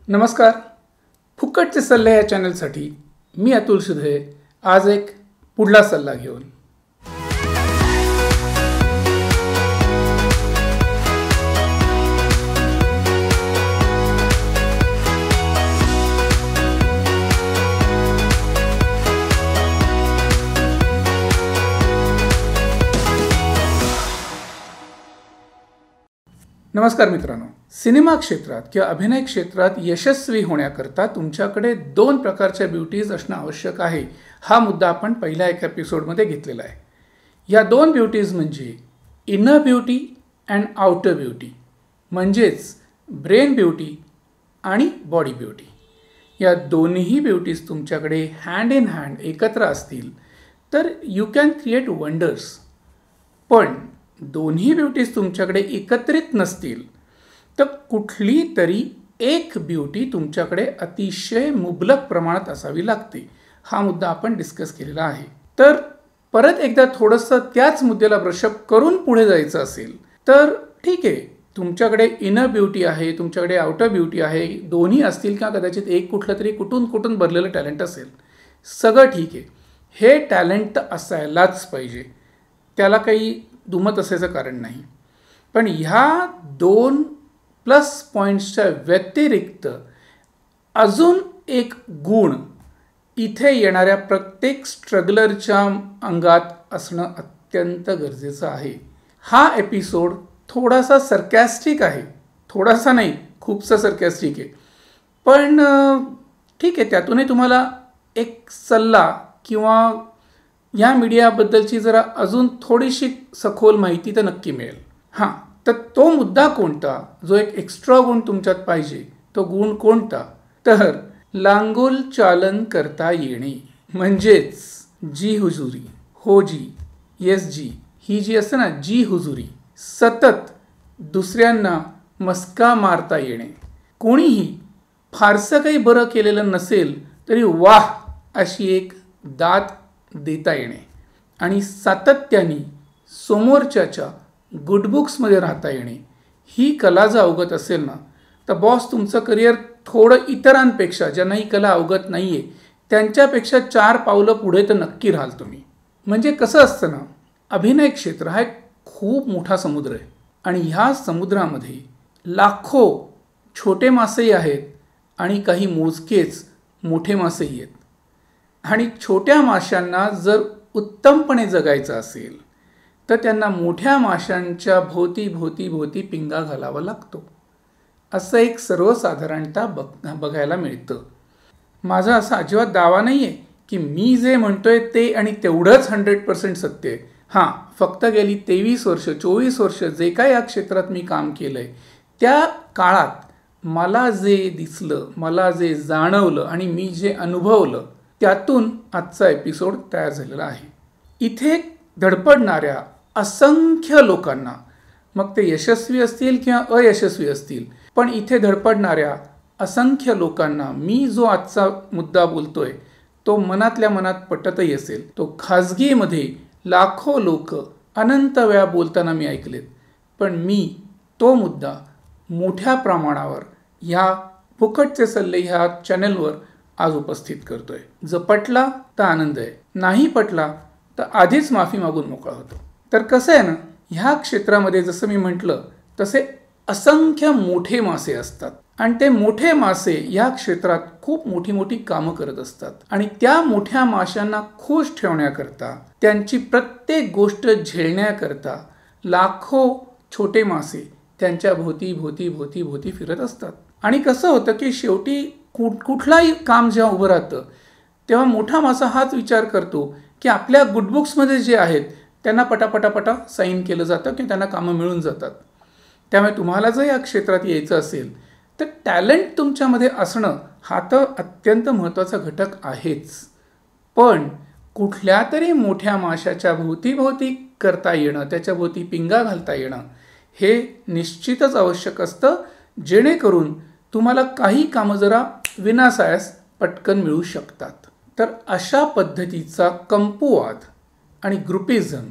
नमस्कार. फुकटचे सल्ले या चॅनलसाठी मी अतुल सुधे आज एक पुढला सल्ला घेऊन. नमस्कार मित्रांनो. सिनेमा क्षेत्रात किंवा अभिनय क्षेत्रात यशस्वी होण्याकरता तुमच्याकडे 2 प्रकारच्या ब्युटीज असणं आवश्यक आहे. हा मुद्दा आपण पहिल्या एका एपिसोडमध्ये घेतलेला आहे. या 2 ब्युटीज म्हणजे inner beauty and outer beauty, म्हणजेच ब्रेन ब्युटी आणि बॉडी ब्युटी. या दोन्ही ब्युटीज तुमच्याकडे हँड इन हँड एकत्र असतील तर यू कॅन क्रिएट वंडर्स. पण दोन्ही ब्युटीज तुमच्याकडे एकत्रित नसतील तर कुठली तरी एक ब्युटी तुमच्याकडे अतिशय मुबलक प्रमाणात असावी लागते. हा मुद्दा आपण डिस्कस केलेला आहे. तर परत एकदा थोडंसं त्याच मुद्द्याला ब्रशअप करून पुढे जायचं असेल तर ठीक आहे, तुमच्याकडे इनर ब्युटी आहे, तुमच्याकडे आउटर ब्युटी आहे, दोन्ही असतील किंवा कदाचित एक कुठलं तरी कुठून भरलेलं टॅलेंट असेल, सगळं ठीक आहे. हे टॅलेंट असायलाच पाहिजे, त्याला काही दुमत असायचं कारण नाही. पण ह्या 2 प्लस पॉईंट्सच्या व्यतिरिक्त अजून एक गुण इथे येणाऱ्या प्रत्येक स्ट्रगलरच्या अंगात असणं अत्यंत गरजेचं आहे. हा एपिसोड थोडासा सरकॅस्टिक आहे, थोडासा नाही खूपसा सरकॅस्टिक आहे, पण ठीक आहे, त्यातूनही तुम्हाला एक सल्ला किंवा या मीडियाबद्दलची जरा अजून थोडीशी सखोल माहिती तर नक्की मिळेल. हां, तर तो मुद्दा कोणता, जो एक एक्स्ट्रा गुण तुमच्यात पाहिजे, तो गुण कोणता, तर लांगुल चालन करता येणे. म्हणजेच जी हुजुरी, हो जी, येस जी, ही जी असते ना जी हुजुरी, सतत दुसऱ्यांना मस्का मारता येणे. कोणीही फारसं काही बरं केलेलं नसेल तरी वाह अशी एक दाद देता येणे आणि सातत्याने समोरच्याच्या गुडबुक्समध्ये राहता येणे. ही कला जर अवगत असेल ना तर बॉस तुमचं करिअर थोडं इतरांपेक्षा, ज्यांना ही कला अवगत नाही आहे त्यांच्यापेक्षा 4 पावलं पुढे तर नक्की राहाल तुम्ही. म्हणजे कसं असतं ना, अभिनय क्षेत्र हा एक खूप मोठा समुद्र आहे आणि ह्या समुद्रामध्ये लाखो छोटे मासेही आहेत आणि काही मोजकेच मोठे मासेही आहेत. आणि छोट्या माशांना जर उत्तमपणे जगायचं असेल तर त्यांना मोठ्या माशांच्या भोवती पिंगा घालावा लागतो. असं एक सर्वसाधारणतः बघायला मिळतं. माझा असा अजिबात दावा नाही आहे की मी जे म्हणतोय ते आणि तेवढंच 100% सत्य आहे. हां, फक्त गेली 23 वर्ष 24 वर्ष जे काय या क्षेत्रात मी काम केलं आहे त्या काळात मला जे दिसलं, मला जे जाणवलं आणि मी जे अनुभवलं त्यातून आजचा एपिसोड तयार झालेला आहे. इथे धडपडणाऱ्या असंख्य लोकांना, मग ते यशस्वी असतील किंवा अयशस्वी असतील, पण इथे धडपडणाऱ्या असंख्य लोकांना मी जो आजचा मुद्दा बोलतोय तो मनातल्या मनात पटतही असेल. तो खाजगीमध्ये लाखो लोक अनंत वेळा बोलताना मी ऐकलेत, पण मी तो मुद्दा मोठ्या प्रमाणावर ह्या फुकटचे सल्ले ह्या चॅनलवर आज उपस्थित करतोय. जर पटला तर आनंद आहे, नाही पटला तर आधीच माफी मागून मोकळा होतो. तर कसं आहे ना, ह्या क्षेत्रामध्ये जसं मी म्हटलं तसे असंख्य मोठे मासे असतात आणि ते मोठे मासे या क्षेत्रात खूप मोठी कामं करत असतात आणि त्या मोठ्या माशांना खुश ठेवण्याकरता, त्यांची प्रत्येक गोष्ट झेलण्याकरता लाखो छोटे मासे त्यांच्या भोवती फिरत असतात. आणि कसं होतं की शेवटी कुठलाही काम जेव्हा उभं राहतं तेव्हा मोठा मासा हाच विचार करतो की आपल्या गुडबुक्समध्ये जे आहेत त्यांना पटापटा साईन केलं जातं की त्यांना कामं मिळून जातात. त्यामुळे तुम्हाला जर या क्षेत्रात यायचं असेल तर टॅलेंट तुमच्यामध्ये असणं हा तर अत्यंत महत्त्वाचा घटक आहेच, पण कुठल्या तरी मोठ्या माशाच्या भोवती करता येणं, त्याच्या भोवती पिंगा घालता येणं हे निश्चितच आवश्यक असतं, जेणेकरून तुम्हाला काही कामं जरा विनासायास पटकन मिळू शकतात. तर अशा पद्धतीचा कंपुवाद आणि ग्रुपिझम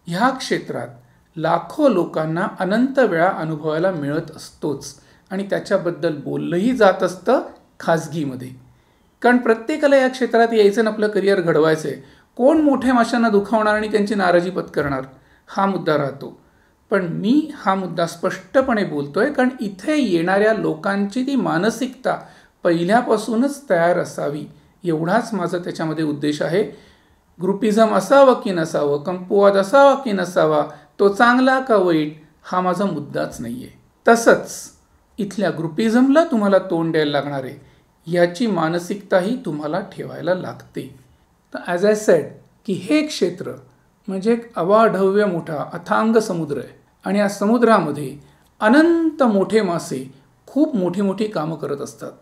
ह्या क्षेत्रात लाखो लोकांना अनंत वेळा अनुभवायला मिळत असतोच. आणि त्याच्याबद्दल बोललंही जात असतं खाजगीमध्ये. कारण प्रत्येकाला या क्षेत्रात यायचं आणि आपलं करिअर घडवायचं आहे. कोण मोठ्या माशांना दुखावणार आणि त्यांची नाराजी पत्करणार हा मुद्दा राहतो. पण मी हा मुद्दा स्पष्टपणे बोलतोय कारण इथे येणाऱ्या लोकांची ती मानसिकता पहिल्यापासूनच तयार असावी एवढाच माझा त्याच्यामध्ये उद्देश आहे. ग्रुपिझम असावं की नसावं, कंपुवाद असावा की नसावा, तो चांगला का वाईट हा माझा मुद्दाच नाही आहे. तसंच इथल्या ग्रुपिझमला तुम्हाला तोंड द्यायला लागणार आहे याची मानसिकताही तुम्हाला ठेवायला लागते. तर ॲज आय सेड की हे क्षेत्र म्हणजे एक अवाढव्य मोठा अथांग समुद्र आहे आणि या समुद्रामध्ये अनंत मोठे मासे खूप मोठी मोठी कामं करत असतात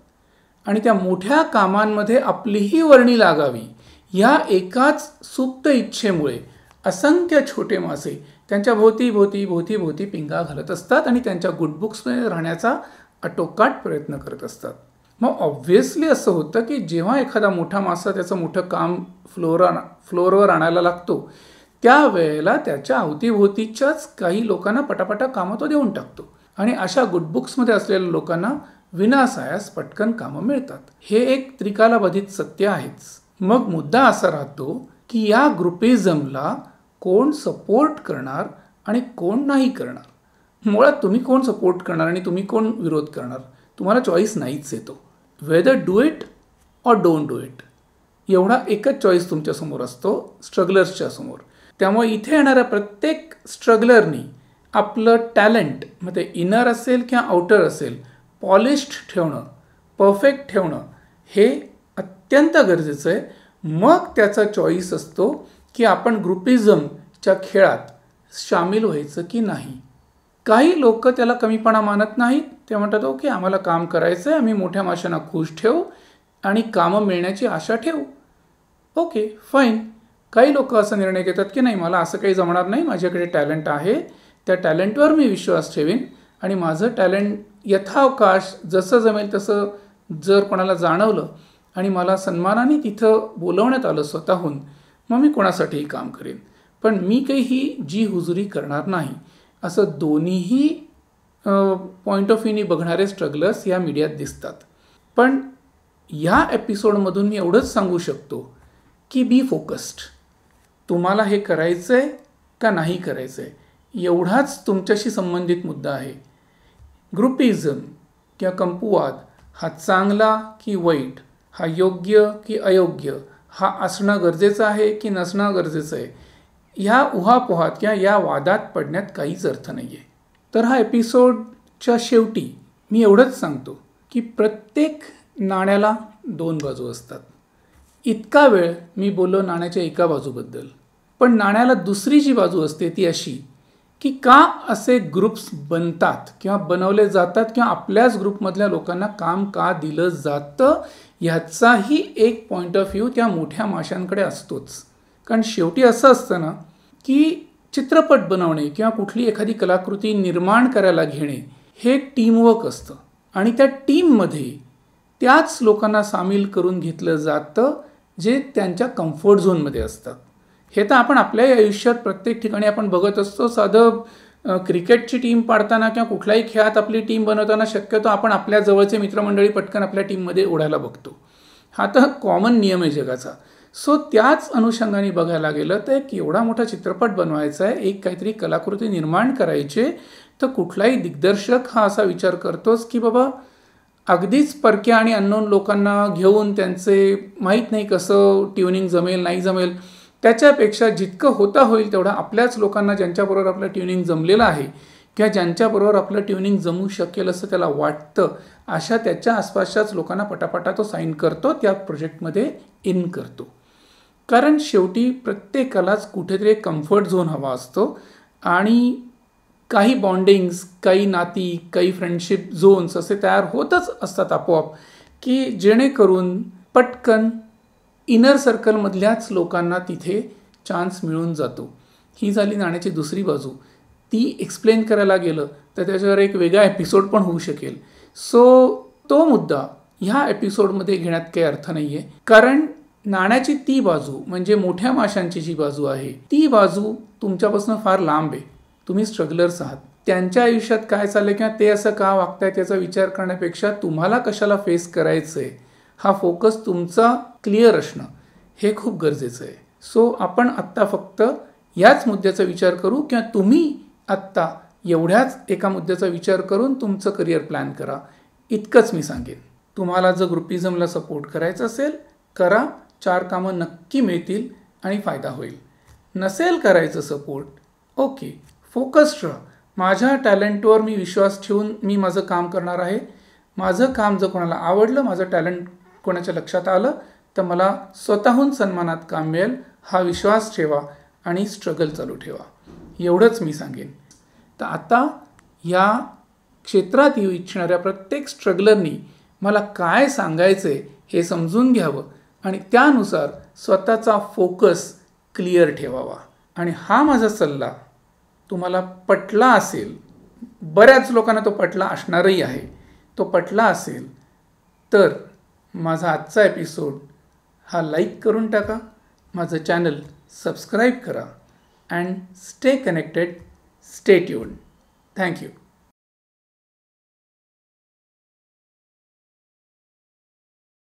आणि त्या मोठ्या कामांमध्ये आपलीही वर्णी लागावी या एकाच सुप्त इच्छेमुळे असंख्य छोटे मासे त्यांच्या भोवती भोवती भोवती भोवती पिंगा घालत असतात आणि त्यांच्या गुडबुक्समध्ये राहण्याचा आटोकाट प्रयत्न करत असतात. मग ऑब्व्हियसली असं होतं की जेव्हा एखादा मोठा मासा त्याचं मोठं काम फ्लोअरवर आणायला लागतो त्यावेळेला त्याच्या अवतीभोवतीच्याच काही लोकांना पटापटा कामं तो देऊन टाकतो आणि अशा गुडबुक्समध्ये असलेल्या लोकांना विनासायास पटकन कामं मिळतात. हे एक त्रिकालाबाधित सत्य आहेच. मग मुद्दा असा राहतो की या ग्रुपिझमला कोण सपोर्ट करणार आणि कोण नाही करणार. मुळात तुम्ही कोण सपोर्ट करणार आणि तुम्ही कोण विरोध करणार तुम्हाला चॉईस नाहीच येतो. Whether do it or don't do it एवढा एकच चॉईस तुमच्यासमोर असतो स्ट्रगलर्सच्या समोर. त्यामुळे इथे येणाऱ्या प्रत्येक स्ट्रगलरनी आपलं टॅलेंट मग ते इनर असेल किंवा आउटर असेल पॉलिश्ड ठेवणं, परफेक्ट ठेवणं हे अत्यंत गरजेचं आहे. मग त्याचा चॉईस असतो की आपण ग्रुपिझमच्या खेळात सामील व्हायचं की नाही. काही लोक त्याला कमीपणा मानत नाहीत. ते म्हणतात ओके आम्हाला काम करायचं आहे, आम्ही मोठ्या माशांना खुश ठेवू आणि कामं मिळण्याची आशा ठेवू. Okay fine. काही लोक असा निर्णय घेतात की नाही मला असं काही जमणार नाही, माझ्याकडे टॅलेंट आहे, त्या टॅलेंटवर मी विश्वास ठेवीन आणि माझं टॅलेंट यथावकाश जसं जमेल तसं जर कोणाला जाणवलं आणि मला सन्मानाने तिथं बोलवण्यात आलं स्वतःहून मग मी कोणासाठीही काम करेन. पण मी काही ही जी हुजुरी करणार नाही. असं दोन्हीही पॉईंट ऑफ व्ह्यूनी बघणारे स्ट्रगलर्स या मीडियात दिसतात. पण या एपिसोडमधून मी एवढंच सांगू शकतो की बी फोकस्ड. तुम्हाला हे करायचं आहे का नाही करायचं आहे एवढाच तुमच्याशी संबंधित मुद्दा आहे. ग्रुपिझम किंवा कंपुवाद हा चांगला की वाईट, हा योग्य की अयोग्य, हा असणं गरजेचं आहे की नसणं गरजेचं आहे ह्या उहापोहात किंवा या वादात पडण्यात काहीच अर्थ नाही आहे. तर हा एपिसोडच्या शेवटी मी एवढंच सांगतो की प्रत्येक नाण्याला दोन बाजू असतात. इतका वेळ मी बोललो नाण्याच्या एका बाजूबद्दल. पण नाण्याला दुसरी जी बाजू असते ती अशी की का असे ग्रुप्स बनतात किंवा बनवले जातात किंवा आपल्याच ग्रुपमधल्या लोकांना काम का दिलं जातं ह्याचाही एक पॉईंट ऑफ व्ह्यू त्या मोठ्या माशांकडे असतोच. कारण शेवटी असं असतं ना की चित्रपट बनवणे किंवा कुठली एखादी कलाकृती निर्माण करायला घेणे हे टीमवर्क असतं आणि त्या टीममध्ये त्याच लोकांना सामील करून घेतलं जातं जे त्यांच्या कम्फर्ट झोनमध्ये असतात. हे तर आपण आपल्याही आयुष्यात प्रत्येक ठिकाणी आपण बघत असतो. साधं क्रिकेटची टीम पाडताना किंवा कुठल्याही खेळात आपली टीम बनवताना शक्यतो आपण आपल्या जवळचे मित्रमंडळी पटकन आपल्या टीममध्ये ओढायला बघतो. हा तर कॉमन नियम आहे जगाचा. सो त्याच अनुषंगाने बघायला गेलं तर एक एवढा मोठा चित्रपट बनवायचा आहे, एक काहीतरी कलाकृती निर्माण करायची, तर कुठलाही दिग्दर्शक हा असा विचार करतोच की बाबा अगदीच परक्या आणि अननोन लोकांना घेऊन त्यांचे माहीत नाही कसं ट्युनिंग जमेल नाही जमेल त्याच्यापेक्षा जितकं होता होईल तेवढा आपल्याच लोकांना ज्यांच्याबरोबर आपलं ट्युनिंग जमलेलं आहे किंवा ज्यांच्याबरोबर आपलं ट्युनिंग जमू शकेल असं त्याला वाटतं अशा त्याच्या आसपासच्याच लोकांना पटापटा तो साईन करतो, त्या प्रोजेक्टमध्ये इन करतो. कारण शेवटी प्रत्येकालाच कुठेतरी एक कम्फर्ट झोन हवा असतो आणि काही बॉन्डिंग्स, काही नाती, काही फ्रेंडशिप झोन्स असे तयार होतच असतात आपोआप की जेणेकरून पटकन इनर सर्कलमधल्याच लोकांना तिथे चान्स मिळून जातो. ही झाली नाण्याची दुसरी बाजू. ती एक्सप्लेन करायला गेलं तर त्याच्यावर एक वेगळा एपिसोड पण होऊ शकेल. सो तो मुद्दा ह्या एपिसोडमध्ये घेण्यात काही अर्थ नाही आहे. कारण नाण्याची ती बाजू म्हणजे मोठ्या माशांची जी बाजू आहे ती बाजू तुमच्यापासून फार लांब आहे. तुम्ही स्ट्रगलर्स आहात त्यांच्या आयुष्यात काय चाललं किंवा ते असं का वागतायत याचा विचार करण्यापेक्षा तुम्हाला कशाला फेस करायचं आहे हा फोकस तुमचा क्लिअर असणं हे खूप गरजेचं आहे. सो आपण आत्ता फक्त याच मुद्द्याचा विचार करू किंवा तुम्ही आत्ता एवढ्याच एका मुद्द्याचा विचार करून तुमचं करिअर प्लॅन करा, इतकंच मी सांगेन. तुम्हाला जर ग्रुपिझमला सपोर्ट करायचा असेल करा, 4 कामं नक्की मिळतील आणि फायदा होईल. नसेल करायचं सपोर्ट, ओके, फोकस्ड राहा. माझ्या टॅलेंटवर मी विश्वास ठेवून मी माझं काम करणार आहे. माझं काम जर कोणाला आवडलं, माझं टॅलेंट कोणाच्या लक्षात आलं तर मला स्वतःहून सन्मानात काम मिळेल हा विश्वास ठेवा आणि स्ट्रगल चालू ठेवा, एवढंच मी सांगेन. तर आता या क्षेत्रात येऊ इच्छिणाऱ्या प्रत्येक स्ट्रगलरनी मला काय सांगायचं आहे हे समजून घ्यावं आणि त्यानुसार स्वतःचा फोकस क्लिअर ठेवावा. आणि हा माझा सल्ला तुम्हाला पटला असेल, बऱ्याच लोकांना तो पटला असणारही आहे, तो पटला असेल तर माझा आजचा एपिसोड हा लाईक करून टाका, माझं चॅनल सबस्क्राईब करा and stay connected, stay tuned. Thank you.